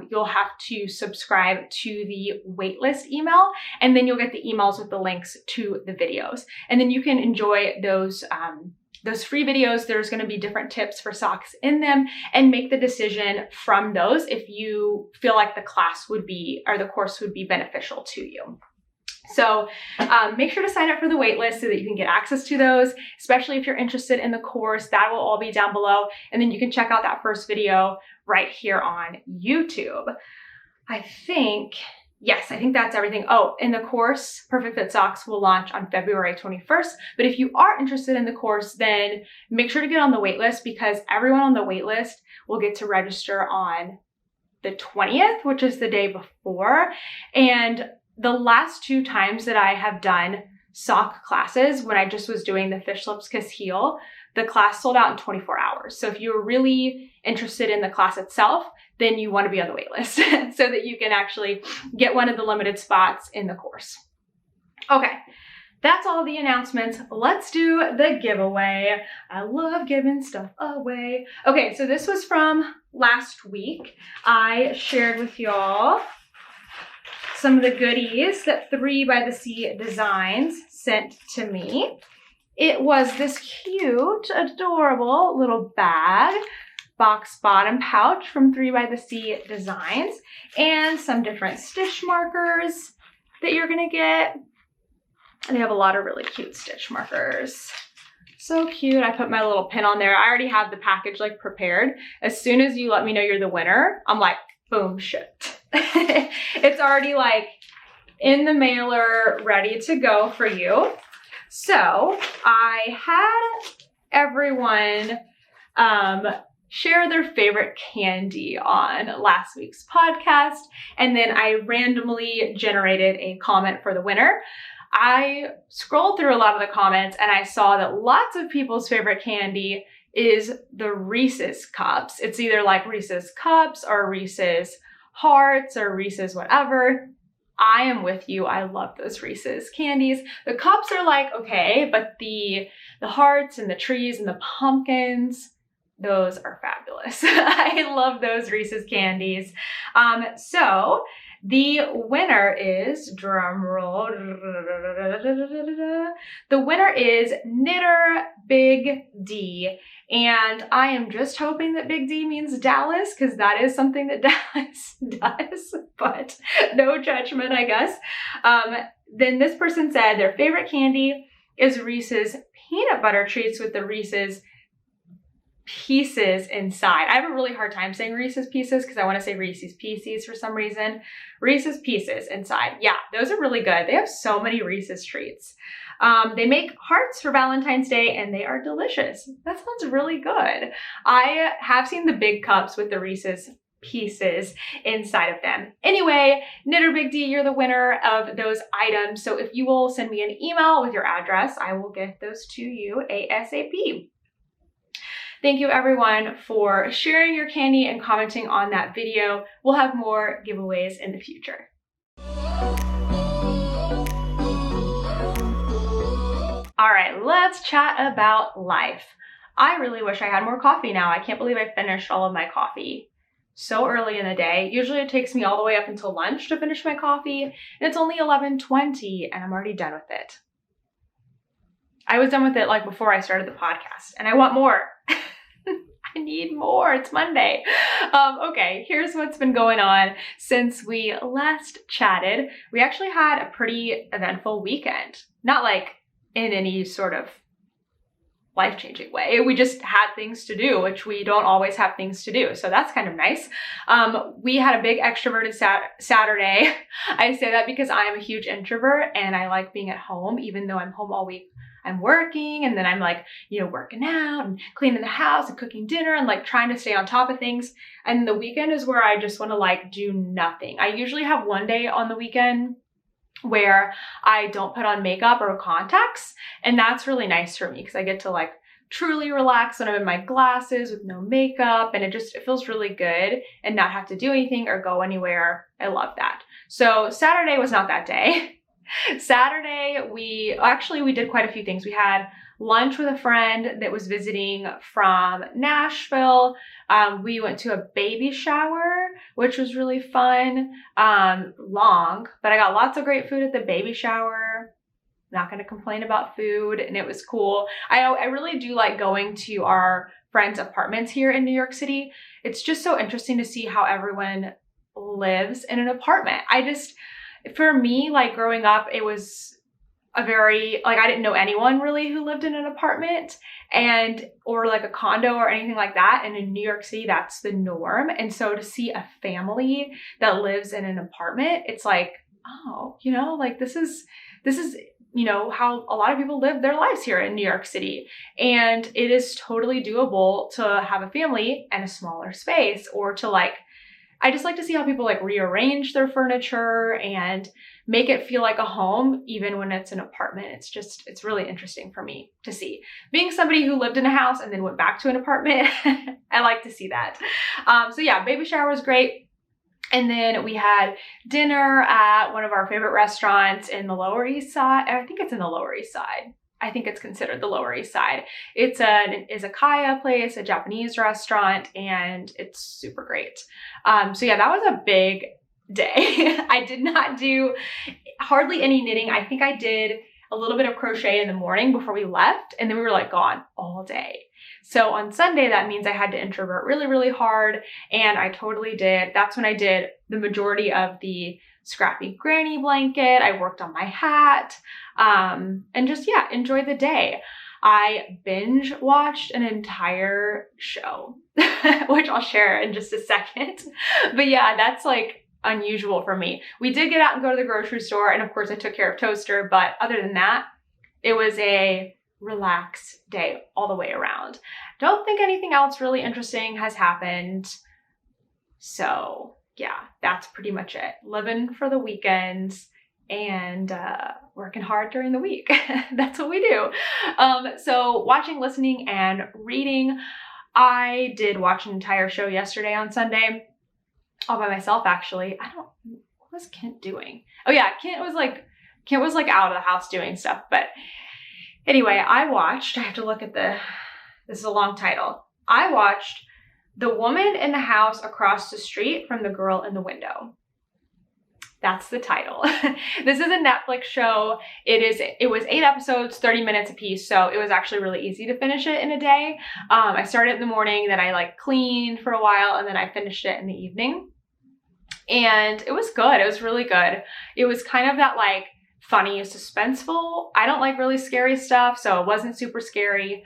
you'll have to subscribe to the waitlist email, and then you'll get the emails with the links to the videos. And then you can enjoy those free videos. There's going to be different tips for socks in them, and make the decision from those if you feel like the class would be, or the course would be beneficial to you. So make sure to sign up for the waitlist so that you can get access to those, especially if you're interested in the course. That will all be down below. And then you can check out that first video right here on YouTube. I think that's everything. Oh, in the course, Perfect Fit Socks will launch on February 21st. But if you are interested in the course, then make sure to get on the waitlist, because everyone on the waitlist will get to register on the 20th, which is the day before. And the last 2 times that I have done sock classes, when I just was doing the Fish Lips Kiss Heel, the class sold out in 24 hours. So if you're really interested in the class itself, then you want to be on the wait list so that you can actually get one of the limited spots in the course. Okay, that's all the announcements. Let's do the giveaway. I love giving stuff away. Okay, so this was from last week. I shared with y'all some of the goodies that 3 by the Sea Designs sent to me. It was this cute, adorable little bag, box bottom pouch from 3 by the Sea Designs, and some different stitch markers that you're gonna get. They have a lot of really cute stitch markers. So cute. I put my little pin on there. I already have the package like prepared. As soon as you let me know you're the winner, I'm like, boom, shipped. It's already like in the mailer, ready to go for you. So I had everyone share their favorite candy on last week's podcast, and then I randomly generated a comment for the winner. I scrolled through a lot of the comments and I saw that lots of people's favorite candy is the Reese's Cups. It's either like Reese's Cups or Reese's Hearts or Reese's whatever. I am with you. I love those Reese's candies. The cups are like, okay, but the hearts and the trees and the pumpkins, those are fabulous. I love those Reese's candies. So the winner is, drum roll, the winner is Knitter Big D. And I am just hoping that Big D means Dallas, because that is something that Dallas does, but no judgment, I guess. Then this person said their favorite candy is Reese's peanut butter treats with the Reese's Pieces inside. I have a really hard time saying Reese's Pieces because I want to say Reese's Pieces for some reason. Reese's Pieces inside. Yeah, those are really good. They have so many Reese's treats. They make hearts for Valentine's Day and they are delicious. That sounds really good. I have seen the big cups with the Reese's pieces inside of them. Anyway, Knitter Big D, you're the winner of those items. So if you will send me an email with your address, I will get those to you ASAP. Thank you everyone for sharing your candy and commenting on that video. We'll have more giveaways in the future. All right, let's chat about life. I really wish I had more coffee now. I can't believe I finished all of my coffee so early in the day. Usually it takes me all the way up until lunch to finish my coffee, and it's only 11:20 and I'm already done with it. I was done with it like before I started the podcast, and I want more. I need more. It's Monday. Okay, here's what's been going on since we last chatted. We actually had a pretty eventful weekend. Not like in any sort of life-changing way. We just had things to do, which we don't always have things to do. So that's kind of nice. We had a big extroverted Saturday. I say that because I am a huge introvert and I like being at home, even though I'm home all week. I'm working and then I'm like, you know, working out and cleaning the house and cooking dinner and like trying to stay on top of things. And the weekend is where I just want to like do nothing. I usually have one day on the weekend where I don't put on makeup or contacts. And that's really nice for me because I get to like truly relax when I'm in my glasses with no makeup, and it feels really good and not have to do anything or go anywhere. I love that. So Saturday was not that day. Saturday, we did quite a few things. We had lunch with a friend that was visiting from Nashville. We went to a baby shower, which was really fun. Long, but I got lots of great food at the baby shower. Not going to complain about food, and it was cool. I really do like going to our friends' apartments here in New York City. It's just so interesting to see how everyone lives in an apartment. For me, like growing up, it was a very, like I didn't know anyone really who lived in an apartment or like a condo or anything like that. And in New York City, that's the norm. And so to see a family that lives in an apartment, it's like, oh, you know, like this is, you know, how a lot of people live their lives here in New York City. And it is totally doable to have a family and a smaller space, or to like, I just like to see how people like rearrange their furniture and make it feel like a home, even when it's an apartment. It's really interesting for me to see. Being somebody who lived in a house and then went back to an apartment, I like to see that. So yeah, baby shower was great. And then we had dinner at one of our favorite restaurants in the Lower East Side. I think it's in the Lower East Side. I think it's considered the Lower East Side. It's an izakaya place, a Japanese restaurant, and it's super great. So yeah, that was a big day. I did not do hardly any knitting. I think I did a little bit of crochet in the morning before we left, and then we were like gone all day. So on Sunday, that means I had to introvert really, really hard, and I totally did. That's when I did the majority of the scrappy granny blanket. I worked on my hat, and just, yeah, enjoyed the day. I binge watched an entire show, which I'll share in just a second. But yeah, that's like unusual for me. We did get out and go to the grocery store, and of course I took care of Toaster, but other than that, it was a relaxed day all the way around. Don't think anything else really interesting has happened. So yeah, that's pretty much it. Living for the weekends and working hard during the week. That's what we do. So watching, listening, and reading. I did watch an entire show yesterday on Sunday, all by myself actually. What was Kent doing? Oh yeah, Kent was like out of the house doing stuff. But anyway, I have to look at this is a long title. I watched The Woman in the House Across the Street from the Girl in the Window. That's the title. This is a Netflix show. It was 8 episodes, 30 minutes a piece. So it was actually really easy to finish it in a day. I started in the morning, then I like cleaned for a while, and then I finished it in the evening. And it was good. It was really good. It was kind of that like funny, suspenseful. I don't like really scary stuff, so it wasn't super scary.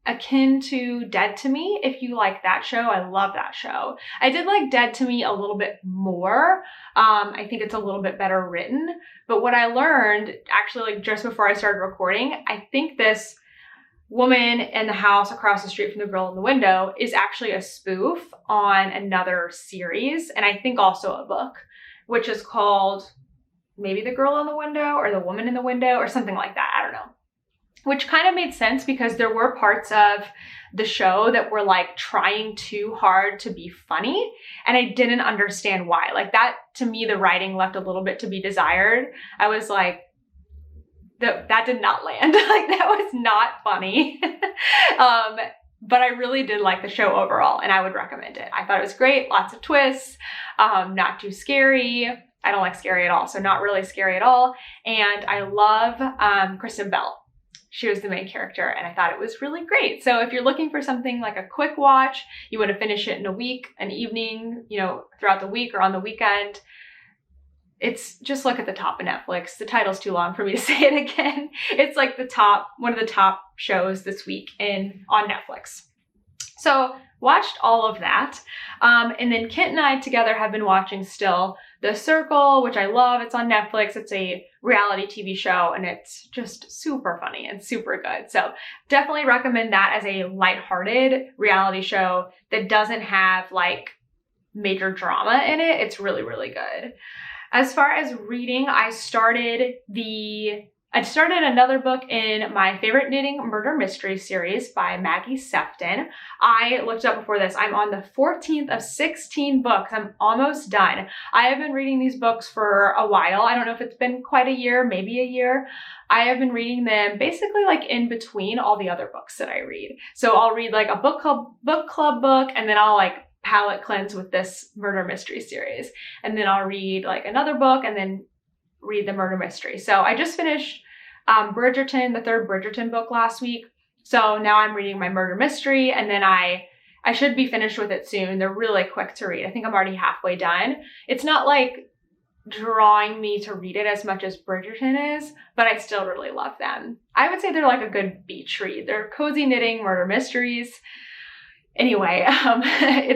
Akin to Dead to Me. If you like that show, I love that show. I did like Dead to Me a little bit more. I think it's a little bit better written. But what I learned actually like just before I started recording, I think this woman in the house across the street from the girl in the window is actually a spoof on another series, and I think also a book, which is called maybe The Girl in the Window or The Woman in the Window or something like that. I don't know. Which kind of made sense because there were parts of the show that were like trying too hard to be funny, and I didn't understand why. Like that, to me, the writing left a little bit to be desired. I was like, that did not land. Like that was not funny. But I really did like the show overall, and I would recommend it. I thought it was great, lots of twists, not too scary. I don't like scary at all, so not really scary at all. And I love Kristen Bell. She was the main character, and I thought it was really great. So if you're looking for something like a quick watch, you want to finish it in a week, an evening, you know, throughout the week or on the weekend, it's just look at the top of Netflix. The title's too long for me to say it again. It's like one of the top shows this week on Netflix. So watched all of that. And then Kit and I together have been watching still The Circle, which I love. It's on Netflix. It's a reality TV show, and it's just super funny and super good. So definitely recommend that as a lighthearted reality show that doesn't have like major drama in it. It's really, really good. As far as reading, I started another book in my favorite knitting murder mystery series by Maggie Sefton. I looked up before this. I'm on the 14th of 16 books. I'm almost done. I have been reading these books for a while. I don't know if it's been quite a year, maybe a year. I have been reading them basically like in between all the other books that I read. So I'll read like a book club book, and then I'll like palette cleanse with this murder mystery series. And then I'll read like another book and then read the murder mystery. So I just finished Bridgerton, the third Bridgerton book last week. So now I'm reading my murder mystery, and then I should be finished with it soon. They're really quick to read. I think I'm already halfway done. It's not like drawing me to read it as much as Bridgerton is, but I still really love them. I would say they're like a good beach read. They're cozy knitting murder mysteries. Anyway,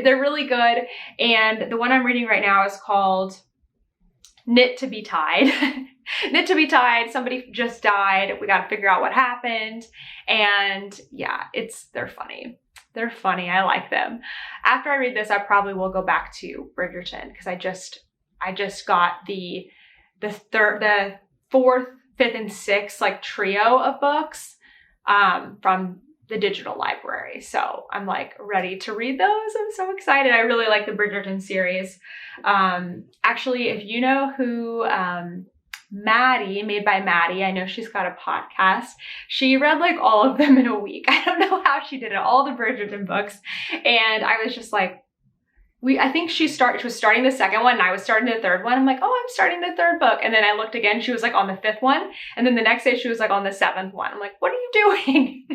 they're really good. And the one I'm reading right now is called Knit to be Tied. Knit to be Tied. Somebody just died. We got to figure out what happened. And yeah, they're funny. They're funny. I like them. After I read this, I probably will go back to Bridgerton because I just got the fourth, fifth, and sixth like trio of books from the digital library. So I'm like ready to read those. I'm so excited. I really like the Bridgerton series. Actually, if you know who Maddie, Made by Maddie, I know she's got a podcast. She read like all of them in a week. I don't know how she did it, all the Bridgerton books. And I was just like, I think she was starting the second one and I was starting the third one. I'm like, oh, I'm starting the third book. And then I looked again, she was like on the fifth one. And then the next day she was like on the seventh one. I'm like, what are you doing?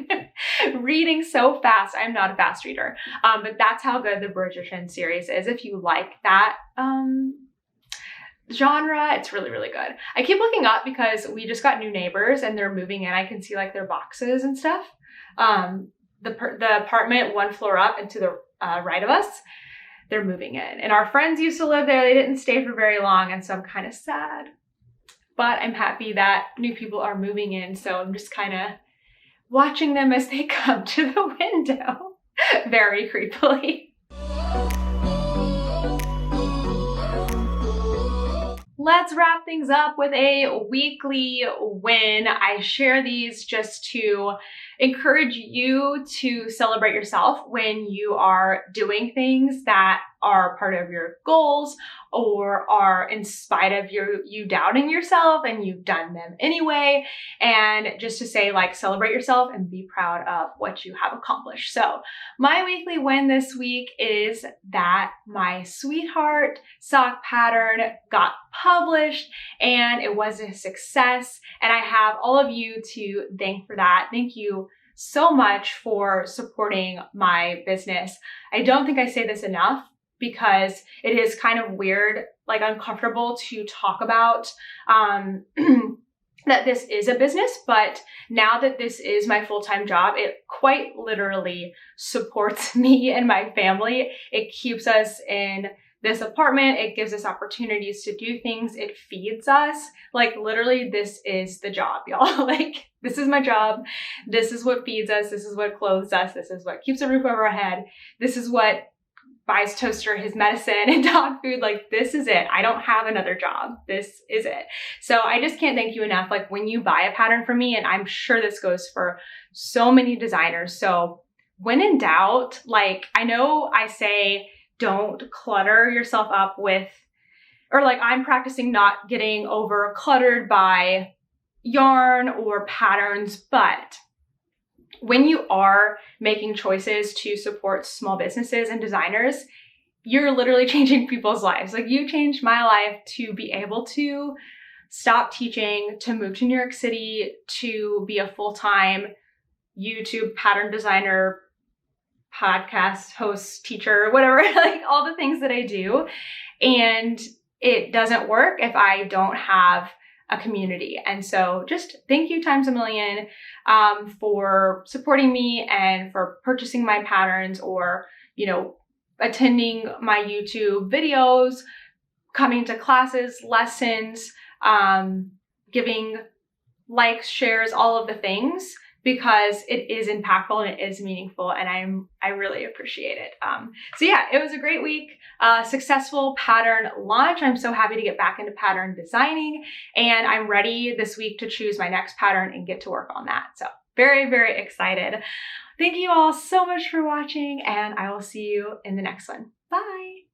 Reading so fast. I'm not a fast reader. But that's how good the Bridgerton series is. If you like that genre, it's really, really good. I keep looking up because we just got new neighbors and they're moving in. I can see like their boxes and stuff. The apartment one floor up and to the right of us, they're moving in. And our friends used to live there. They didn't stay for very long. And so I'm kind of sad. But I'm happy that new people are moving in. So I'm just kind of watching them as they come to the window very creepily. Let's wrap things up with a weekly win. I share these just to encourage you to celebrate yourself when you are doing things that are part of your goals or are in spite of you doubting yourself and you've done them anyway. And just to say, like, celebrate yourself and be proud of what you have accomplished. So my weekly win this week is that my sweetheart sock pattern got published and it was a success. And I have all of you to thank for that. Thank you so much for supporting my business. I don't think I say this enough because it is kind of weird, like uncomfortable to talk about that this is a business, but now that this is my full-time job, it quite literally supports me and my family. It keeps us in this apartment. It gives us opportunities to do things. It feeds us. Like literally, this is the job, y'all. Like this is my job. This is what feeds us. This is what clothes us. This is what keeps a roof over our head. This is what buys Toaster his medicine and dog food. Like this is it. I don't have another job. This is it. So I just can't thank you enough. Like when you buy a pattern from me, and I'm sure this goes for so many designers. So when in doubt, like I know I say, don't clutter yourself up with, or like I'm practicing not getting over cluttered by yarn or patterns, but when you are making choices to support small businesses and designers, you're literally changing people's lives. Like you changed my life to be able to stop teaching, to move to New York City, to be a full-time YouTube pattern designer, podcast host, teacher, whatever, like all the things that I do. And it doesn't work if I don't have a community. And so just thank you times a million for supporting me and for purchasing my patterns, or, you know, attending my YouTube videos, coming to classes, lessons, giving likes, shares, all of the things, because it is impactful and it is meaningful, and I really appreciate it. So yeah, it was a great week, successful pattern launch. I'm so happy to get back into pattern designing, and I'm ready this week to choose my next pattern and get to work on that. So very, very excited. Thank you all so much for watching, and I will see you in the next one. Bye.